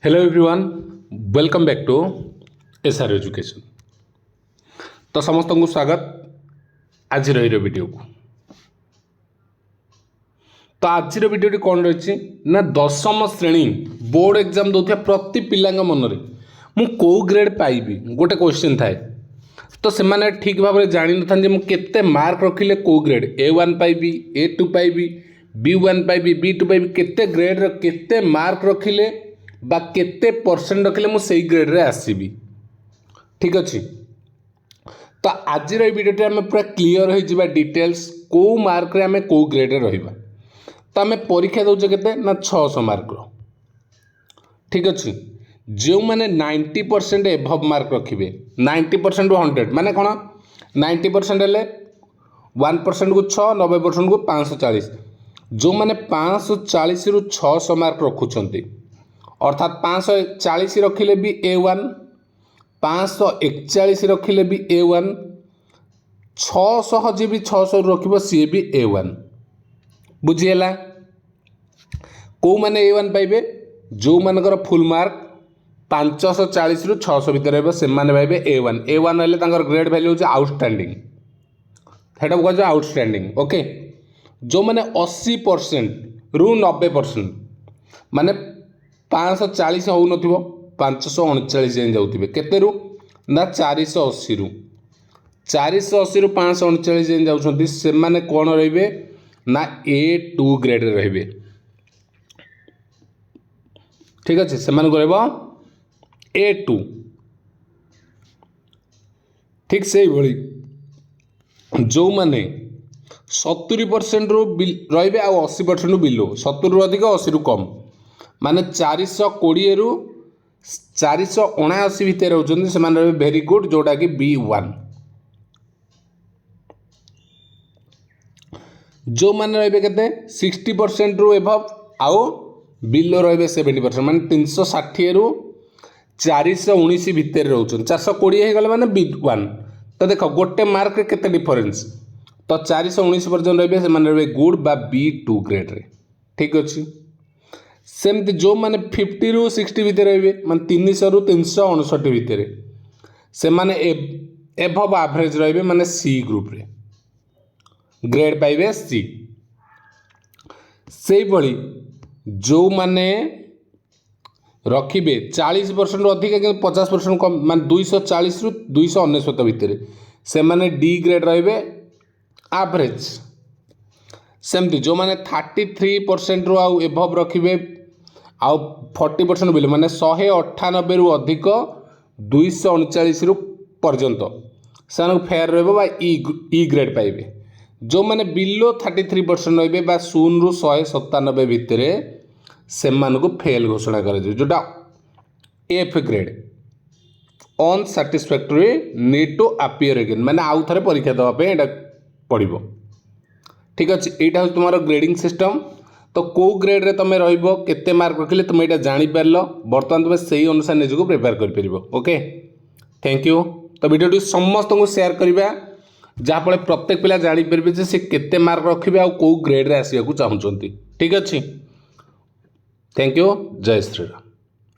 Hello everyone, welcome back to S R education. तो समस्त को स्वागत आज वीडियो को। तो आज वीडियो कौन रही ना दशम श्रेणी बोर्ड एग्जाम दौर प्रति पिला मन में मु कौ ग्रेड पाइबी गोटे क्वेश्चन थाए। तो से ठीक भाव में जान न केते मार्क रखिले कौ grade A1 पाइबी A2 पाइबी B1 पाइबी B2 पाइबी केते ग्रेड केते मार्क रखिले बा केते परसेंट रखिले मु सेई ग्रेड रे आसीबी। ठीक अच्छे। तो आज वीडियो आम पूरा क्लीयर हो जावा डिटेल्स को मार्क रे आम कौ ग्रेड रे रहिबा। तो आम परीक्षा दौचे केते ना 600 मार्क रो। ठीक अच्छे। जो मैंने 90% एभव मार्क रखिए 90% 100 माने कौन 90% हेले 1% को 6 90% को 540। जो मैंने 540 रु 600 मार्क रखुंट अर्थात 540 रखिले भी A1 541 रखिले भी A1 600 जी भी 600 रखिबो सी भी A1। बुझीला को माने A1 पाइबे जो मानकर फुल मार्क 540 रु 600 भितर रहबो से माने पाइबे A1। A1 हेले तांकर ग्रेड वैल्यू होचे आउटस्टैंडिंग। हेटा कहै आउटस्टैंडिंग। ओके। जो माने 80% रु 90% माने 540 हो नथिबो 539 जाए जाउथिबे केते रु ना 480 रु 480 रु 539 जाए जाउछंती से माने कोन रहिबे ना A2 ग्रेड रे रहिबे। ठीक अछि। से माने कहबो A2। ठीक से भली जो माने 70% रु रहिबे आ 80% रु बिलो 70 रु अधिक 80 रु कम माने 420 रु 479 भितर होचंदी से माने वेरी गुड जोटा कि B1। जो माने रहिबे केते 60% रु एभव आउ बिलो रहिबे 70% माने 360 रु 419 भितर रहउछन 420 हे गले माने B1। तो देखो गोटे मार्क रे केते डिफरेंस तो 419 पर्यंत रहिबे से माने रहिबे गुड बा B2 ग्रेड रे। ठीक अछि। सेमती जो माने 50 रु 60 भितर रहिबे माने 300 रु 359 भितर से माने एभव एवरेज रहिबे माने C ग्रुप रे ग्रेड पाइबे C। से भली जो माने रखिबे 40% रु अधिक 50% कम माने 240 रु 299 भितर से माने D ग्रेड रहिबे एवरेज। सेमती जो माने 33% रु आउ एभव रखिबे आउ 40% बिलो माने 198 रु अधिक 239 रु पर्यंत से फेयर रहबो बा ई ग्रेड पाइबे। जो माने बिलो 33% रहिबे बा 0 रु 197 भितर से मानको फेल घोषणा करे जोटा F grade unsatisfactory need to appear again माने आउ थरे परीक्षा दवा पे एटा पड़िबो। ठीक अच्छे। यहाँ हूँ तुम ग्रेडिंग सिस्टम। तो कौ ग्रेड रे तुम रहिबो केते मार्क रखिले तुम यहाँ जानी पारलो बर्तमान तुम से अनुसार निजको प्रिपेयर कर परिबो। Okay thank you. तो वीडियो समस्त को शेयर करबा जहाँफल प्रत्येक पिला जानी पारे जे से केते मार्क रखिबे आ कौ ग्रेड रे आसिया को चाहउचंती। ठीक अच्छे। Thank you. जय श्री राम।